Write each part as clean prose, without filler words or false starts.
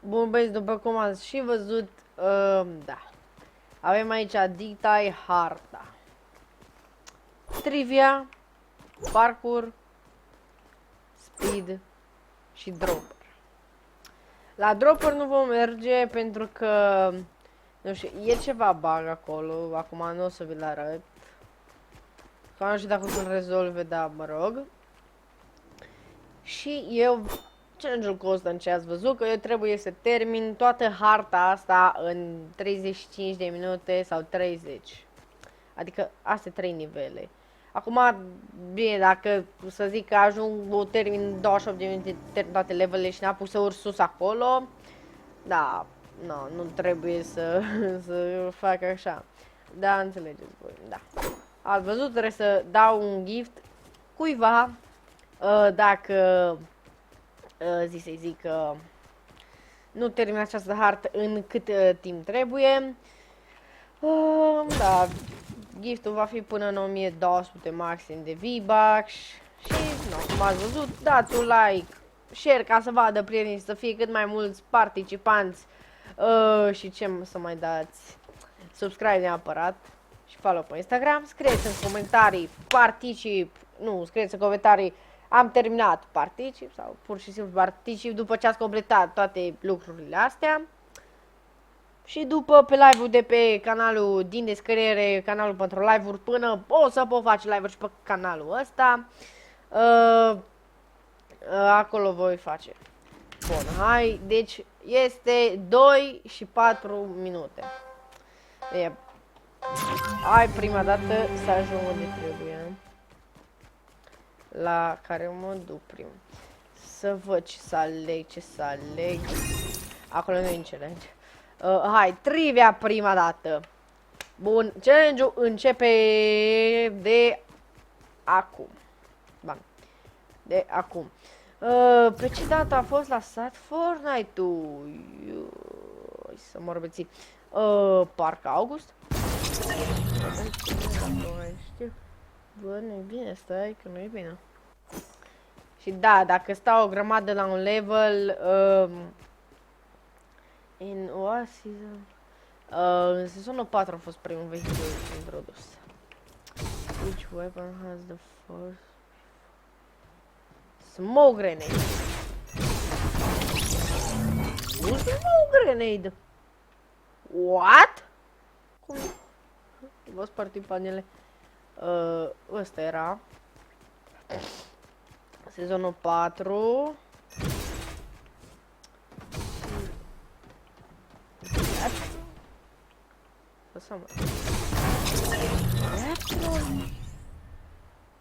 Bun, băieți, după cum ați și văzut, da. Avem aici dictai harta. Trivia, parkour, speed și dropper. La dropper nu vom merge pentru că, nu știu, e ceva bug acolo, acum nu o să vi-l arăt. Că nu știu dacă o să-l rezolve, dar mă rog. Și eu, challenge-ul costă în ce ați văzut, că eu trebuie să termin toată harta asta în 35 de minute sau 30. Adică astea 3 nivele. Acum, bine, dacă să zic că ajung, o termin 28 de minute, termin toate levelele și n-a pus să urc sus acolo, da, nu trebuie să, să fac așa. Da, înțelegeți voi, da. Ați văzut, trebuie să dau un gift cuiva, dacă, să-i zic, nu termin această hartă în cât timp trebuie. Da, giftul va fi până în 1200 maxim de V-Bucks. Și, nu, cum ați văzut, dați un like, share ca să vadă prietenii, să fie cât mai mulți participanți. Și ce să mai dați? Subscribe neapărat și follow pe Instagram. Scrieți în comentarii particip, nu, scrieți în comentarii am terminat, particip sau pur și simplu particip după ce ați completat toate lucrurile astea. Și după pe live-ul de pe canalul din descriere, canalul pentru live-uri, până o să pot face live-uri și pe canalul ăsta. Acolo voi face. Bun, hai, deci este 2 și 4 minute. E. Hai prima dată să ajung unde trebuie. La care mă duc prim. Să văd ce să aleg, ce să aleg. Acolo nu e challenge. Hai, trivia prima dată. Bun, challenge-ul începe de acum. Bun, de acum. Pe ce dată a fost lansat Fortnite-ul? Să mă răbeți. Parcă august? Bă, nu e bine, stai că nu e bine. Și da, dacă stau o grămadă la un level, în what season? În sezonul 4 a fost primul vehicul introdus. Which weapon has the first? Smoke grenade. Un smoke grenade. What? Cum? Vă spart panele. Ăsta era sezonul 4.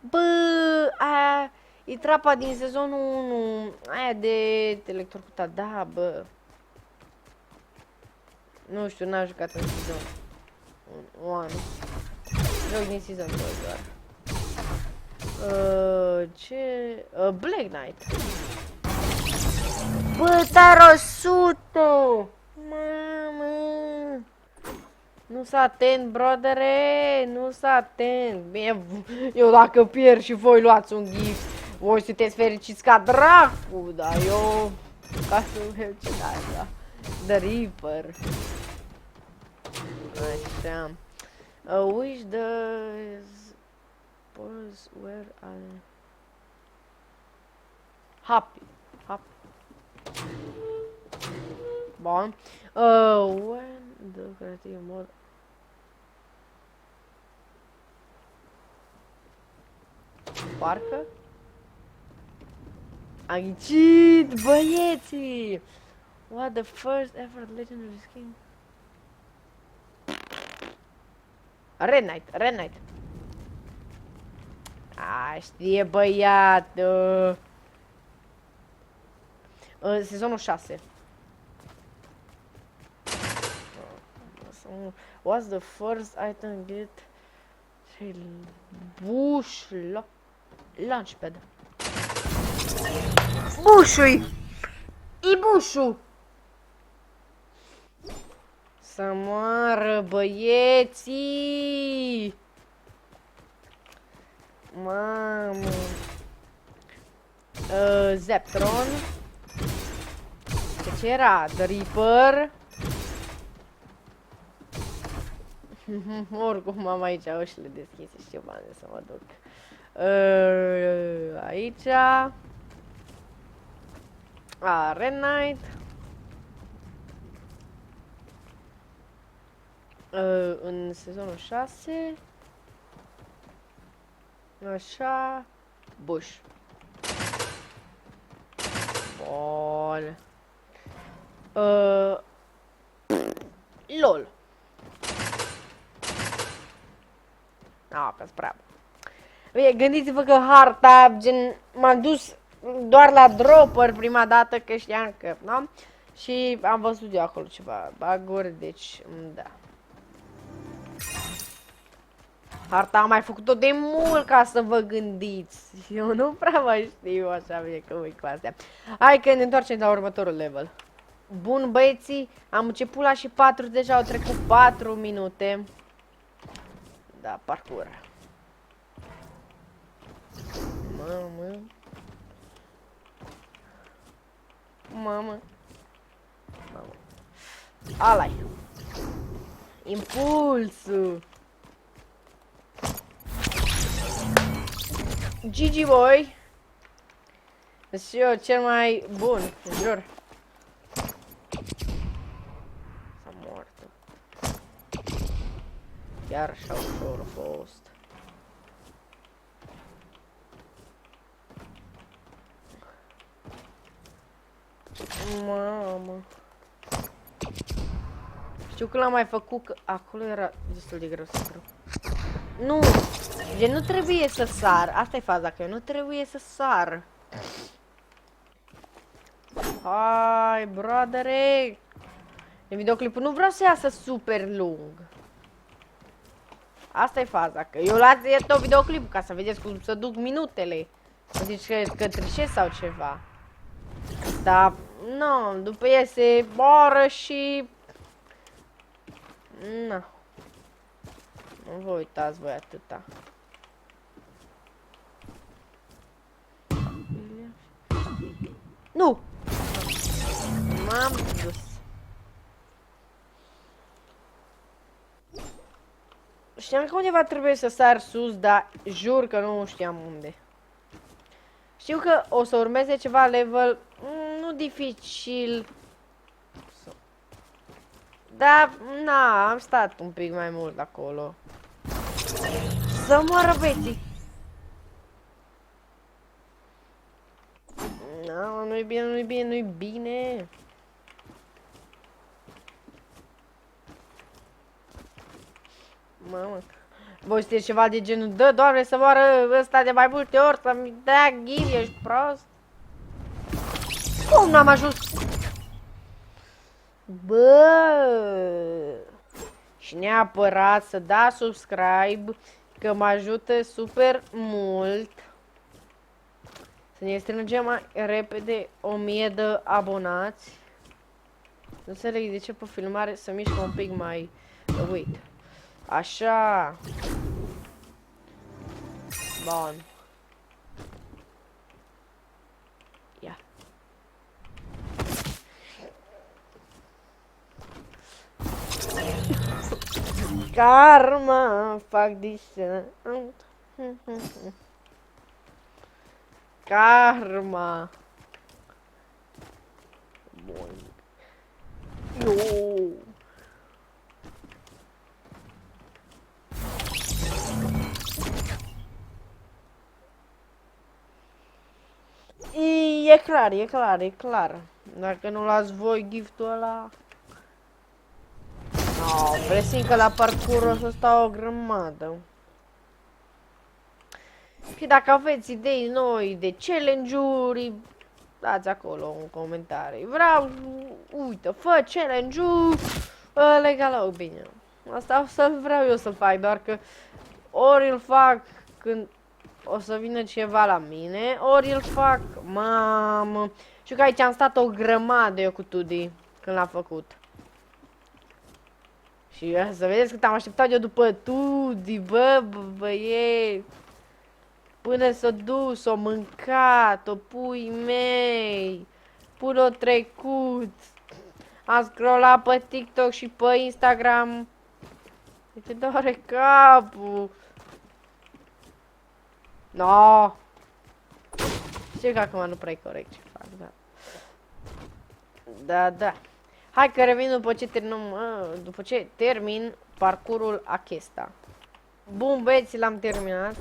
Bă, aia e trapa din sezonul 1, aia de electrocutat, da, bă. Nu știu, n-am jucat în sezon 1. Joc din sezon 2 doar. Ce? Black Knight. Bă, dar 100! Mamă! Nu s-a atent, brodere, nu s-a atent. Bine, eu dacă pierd și voi luați un gift, voi sunteți fericiți ca dracu, dar eu, ca să merg ce da, The Reaper. Așa. Which does pause where I happy. Bun. When the creative mode parcă am ghicit, băieții! What the first ever legendary skin? Red Knight. A, știe băiat. Sezonul 6. What's the first item get? Bush Launchpad. Bușul! E bușul! Să moară băieții! Mamă! Zeptron. Ce era? The Reaper. Oricum am aici ușile deschise și ceva de să mă duc. Aici. Red Knight. În sezonul 6. Așa. Bush. Bun. LOL. Că-s prea. Bine, gândiți-vă că harta, gen, m-am dus doar la dropper prima dată, că știam că, nu? Și am văzut eu acolo ceva bug-uri, deci, da. Harta am mai făcut-o de mult ca să vă gândiți. Eu nu prea mai știu așa bine că uit cu astea. Hai că ne întoarcem la următorul level. Bun, băieții, am început la și 4, deja au trecut 4 minute. Da, parcur. Mamă. Mamă. Mamă. Ala-i. Impulsul. GG boy. Și eu cel mai bun, jur. S-a mort. Chiar așa ușor a fost. Mamă. Știu că l-am mai făcut, că acolo era destul de greu să intru. Nu! Gen, nu trebuie să sar. Asta e faza, că eu nu trebuie să sar. Hai, brodere! În videoclipul nu vreau să iasă super lung. Asta e faza, că eu las tot videoclipul ca să vedeți cum să duc minutele. Să zici că trișez sau ceva. Dar, nu, după iese oră și... Nu. Nu vă uitați voi atâta. Nu! M-am dus. Știam că undeva trebuie să sar sus, dar jur că nu știam unde. Știu că o să urmeze ceva level, nu dificil. Dar, na, am stat un pic mai mult acolo. Să moară băieții! No, nu-i bine, nu-i bine, nu-i bine. Mamă. Voi știți ceva de genul, dă, Doamne, să moară ăsta de mai multe ori, să-mi dea ghiri, ești prost? Cum n-am ajuns? Bă! Și neapărat să dați subscribe, că mă ajută super mult. Să ne strângem mai repede 1000 de abonați. Nu înțeleg de ce pe filmare să mișcă un pic mai... Uite. Așa. Bun. Ia. Karma, fac dice. Karma. Bun. No. E clar, e clar, e clar. Dacă nu luați voi giftul ăla... No, presimt că la parcurs o să stau o grămadă. Și dacă aveți idei noi de challenge-uri, dați acolo un comentariu. Vreau, uite, fă challenge-ul legal, bine. Asta o să vreau eu să fac, doar că ori îl fac când o să vină ceva la mine, ori îl fac, mamă. Și că aici am stat o grămadă eu cu Tudi când l-am făcut. Și să vedeți cât am așteptat eu după Tudi, bă, băieți. Până s-o dus, o mâncat, o pui mei. timpul a trecut. Am scrollat pe TikTok și pe Instagram. Te doare capul. No. Știu că acum nu prea e corect ce fac, da. Da, da. Hai că revin după ce termin parcurul acesta. Bun, băieți, l-am terminat.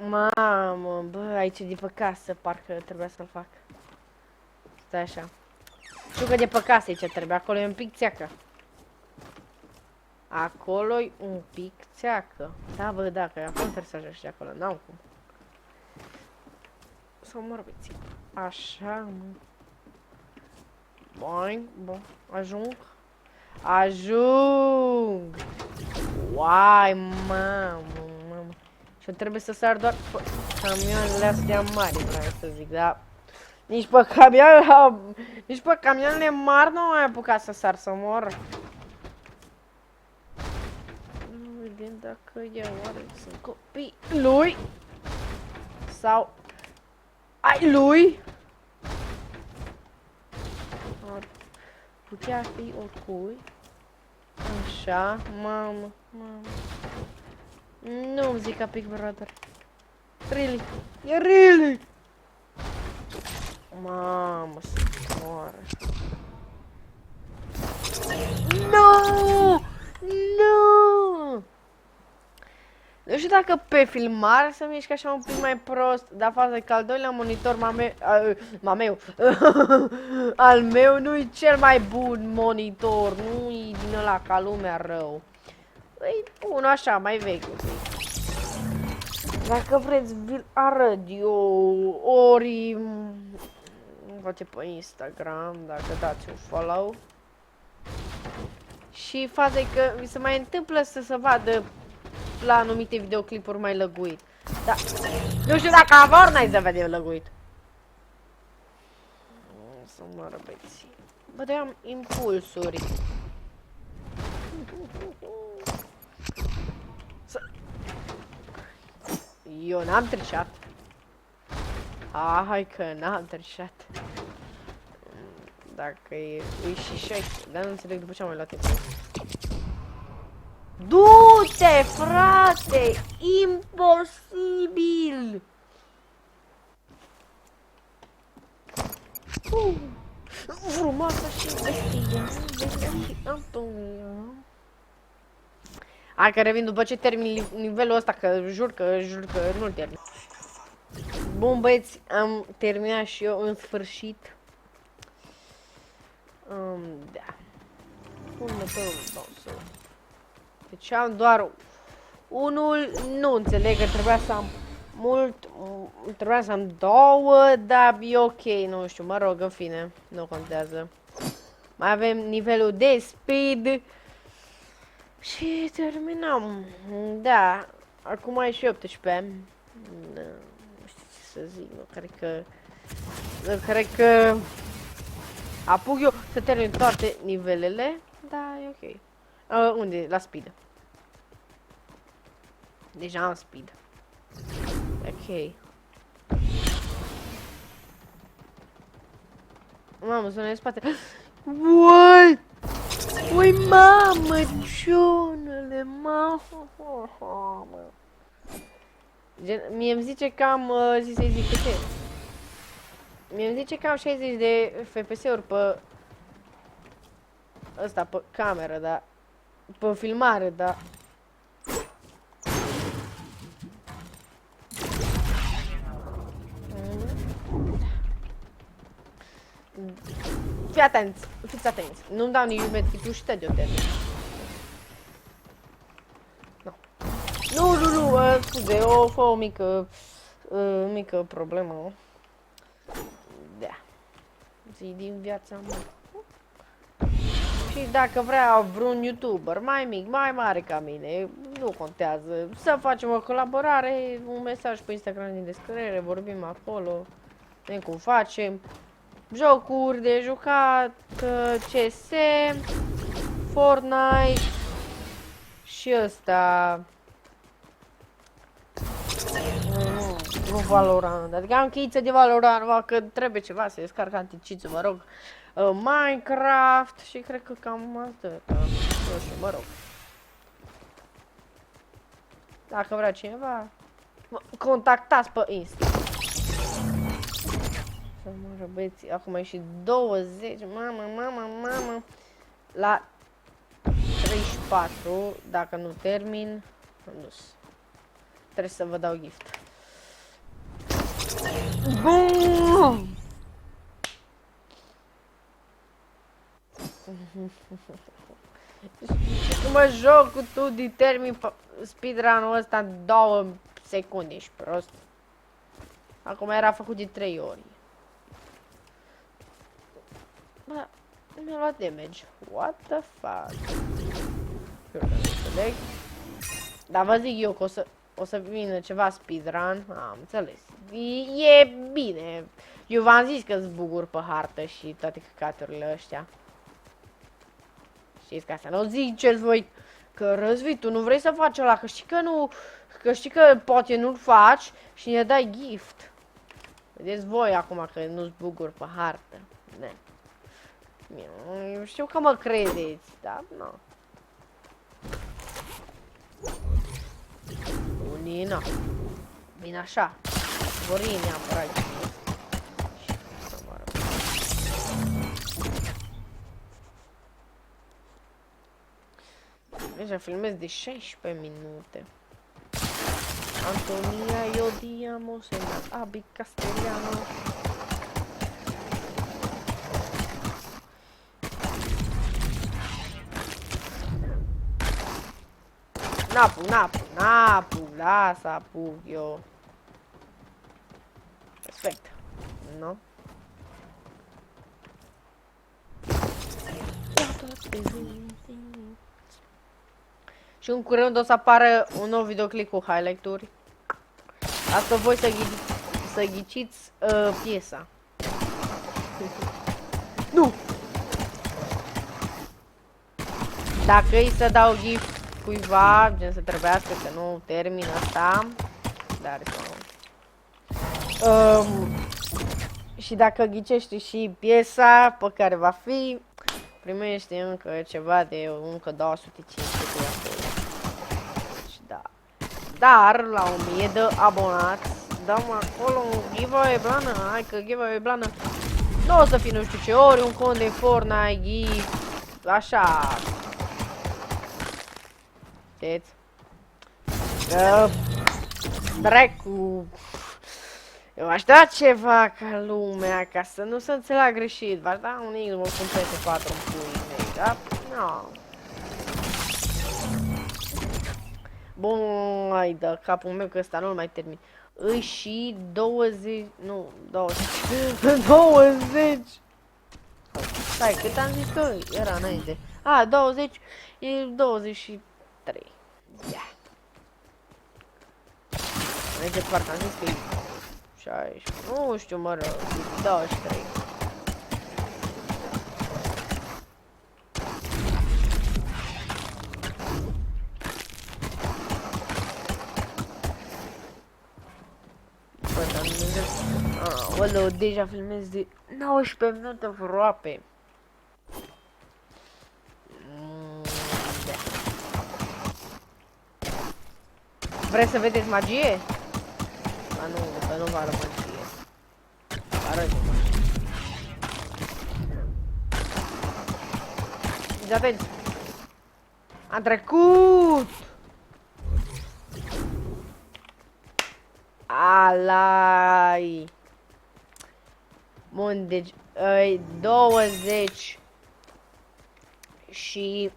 Mamă, bă, aici de pe casă, parcă trebuia să-l fac. Stai așa. Știu că de pe casă aici trebuie, acolo e un pic țeacă. Acolo-i un pic țeacă. Da, bă, da, că acum trebuie să ajungi de acolo, n-am cum. Să mă răbiți. Așa, mă. Bun, bun, ajung. Ajung! Uai, mamă, mamă. Și trebuie să sar doar pe camioanele astea mari, vreau să zic, da? Nici pe camioanele mari nu am mai apucat să sar, să mor. Nu vedem dacă eu oare sunt copii lui sau ai lui. Ar putea fi oricui. Așa, mamă, mamă. Nu-mi zic ca Big Brother. Really? E really? Mamă, să moară. Nu! Nu! Nu știu dacă pe filmare se mișcă așa un pic mai prost, dar față că al doilea monitor al meu nu-i cel mai bun monitor, nu-i din ăla ca lumea rău. Îi pun așa, mai vechi. Dacă vreți, vi-l arăt eu, ori poate pe Instagram, dacă dați un follow. Și faza e că mi se mai întâmplă să se vadă la anumite videoclipuri mai lăguit. Dar nu știu dacă avor n-ai să vedem lăguit. Să mă răbeți. Bă, de am impulsuri. Eu n-am trișat. Hai că n-am trișat. Dacă e și 6, dar nu înțeleg după ce am mai luat timpul. Du-te, frate! Imposibil! Frumoasă și vestia și Antonia. Hai că revin după ce termin nivelul ăsta, că jur că nu-l termin. Bun, băieți, am terminat și eu în sfârșit. Da. Deci am doar unul, nu înțeleg că trebuia să am trebuia să am două, dar e ok, nu știu, mă rog, în fine, nu contează. Mai avem nivelul de speed și terminăm. Da, acum e și 18. Nu știu ce să zic, nu cred că apuc eu să termin toate nivelele, da, e ok. Unde? La speed. Deja am speed. Ok. Mamă, sună în spate. Uai! Ui, mamă, ciunele, mamă. Mie-mi zice că am, să-i zic ce? Mie-mi zice că am 60 de FPS-uri pe ăsta, pe cameră, dar pe filmare, dar fiți atenți, nu-mi dau nici medkit-ul și te de-o Nu, scuze, o mică problemă. Da. Zi din viața mea. Și dacă vrea vreun youtuber mai mic, mai mare ca mine, nu contează, să facem o colaborare, un mesaj pe Instagram din descriere, vorbim acolo, vedem cum facem. Jocuri de jucat, CS, Fortnite și ăsta. Nu Valorant, adică am cheiță de Valorant, numai că trebuie ceva să descarc anti-cheats, mă rog. Minecraft și cred că cam atât. Nu știu, mă rog. Dacă vrea cineva, contactați pe Insta. Să mă băieți, acum e și 20, mamă. La 34, dacă nu termin, am dus. Trebuie să vă dau gift. Bum! Și cum mă joc cu tu de termin speedrun-ul ăsta în 2 secunde, ești prost. Acum era făcut de 3 ori. Bă, mi-a luat damage. What the fuck? Eu nu înțeleg. Dar vă zic eu că o să vină ceva speedrun. Am înțeles. E bine. Eu v-am zis că-s buguri pe hartă și toate căcaturile ăștia. Știți că asta nu ziceți voi că Răzvi, tu nu vrei să faci ăla, că știi că nu, că știi că poate nu-l faci și ne dai gift. Vedeți voi acum că nu-s buguri pe hartă. Ne. Eu știu că mă credeți, dar nu. Unii nu. Bine așa. Vorim neapărat. Deja filmez de 16 minute. Antonia, yo digamos en la Abi Castellano. Napu, lasă apuc eu. Respect, nu? Și în curând o să apară un nou videoclip cu highlight-uri. Asta voi să ghiciți piesa. Nu! Dacă îi să dau gift cuiva, gen să trebuiască să nu termin asta. Dar și dacă ghicești și piesa pe care va fi, primești încă ceva de încă 250 de acolo. Și da. Dar la 1000 de abonați dăm acolo un giveaway blană. Hai că giveaway blană nu o să fie nu știu ce ori, un cont de Fortnite, gift, așa. Știți? Dracu. Eu aș da ceva ca lumea, ca să nu se înțeleagă greșit. V-aș da un Xbox cu PS4 în puii mei, da? No. Bun, hai da capul meu că ăsta nu-l mai termin. Îi și 20, nu, 20. 20! Stai, cât am zis că era înainte? A, 20, e 23. Yeah. Mai departe, am zis că e 60, nu știu, mă rog, 23. Oleu, deja filmez de 19 minute aproape. Da. Vreți să vedeți magie? Ba nu, că nu vă arăt magie. Arăt magie. Fiți atenți! Am trecut! Alai! Bun, deci 20 și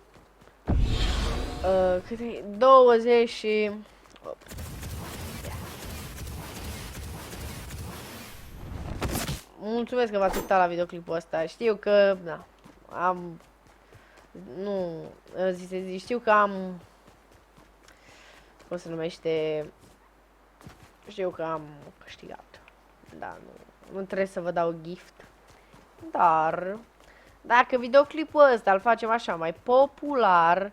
cât e? 20 și mulțumesc că v-ați uitat la videoclipul ăsta. Știu că da, am nu știu că am cum se numește, știu că am câștigat. Da, nu trebuie să vă dau gift. Dar dacă videoclipul ăsta îl facem așa mai popular,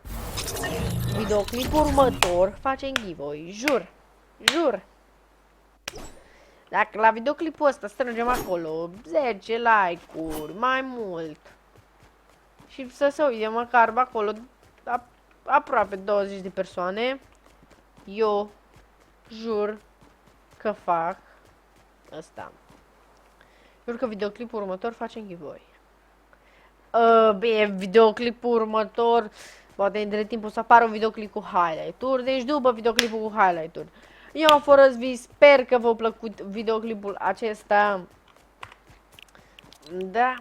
videoclipul următor facem giveaway. Jur. Dacă la videoclipul ăsta strângem acolo 10 like-uri, mai mult. Și să se uite măcar acolo aproape 20 de persoane. Eu jur că fac asta. Jur că videoclipul următor facem giveaway. Bine, videoclipul următor, poate între timp o să apară un videoclip cu highlight-uri, deci după videoclipul cu highlight-uri. Eu am fost Răzvi, sper că v-a plăcut videoclipul acesta. Da.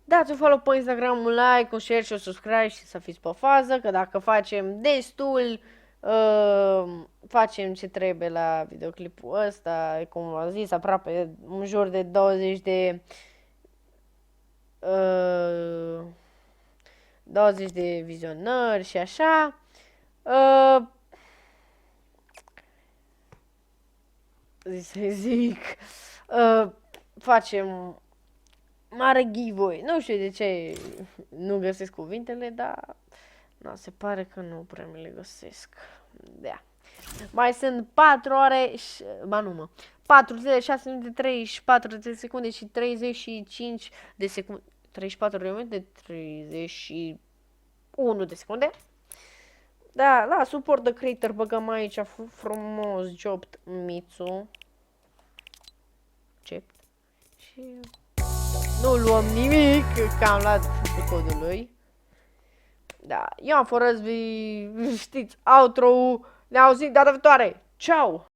Dați un follow pe Instagram, un like, un share și un subscribe și să fiți pe fază, că dacă facem destul, facem ce trebuie la videoclipul ăsta, cum am zis, aproape în jur de 20 de 20 de vizionări și așa. Facem mare giveaway. Nu știu de ce nu găsesc cuvintele, dar nu, se pare că nu prea mi le găsesc. Da. Mai sunt 4 ore, ba nu mă, 4 zile, 6 minute, 34 de secunde și 35 de secunde. 34 de minute, 31 de secunde. Da, la support the creator băgăm aici frumos job Mitsu. Accept. Și nu luăm nimic, că am luat codul lui. Da, eu am fost Răzvi, știți, outro-ul. Ne auzim data viitoare. Ciao!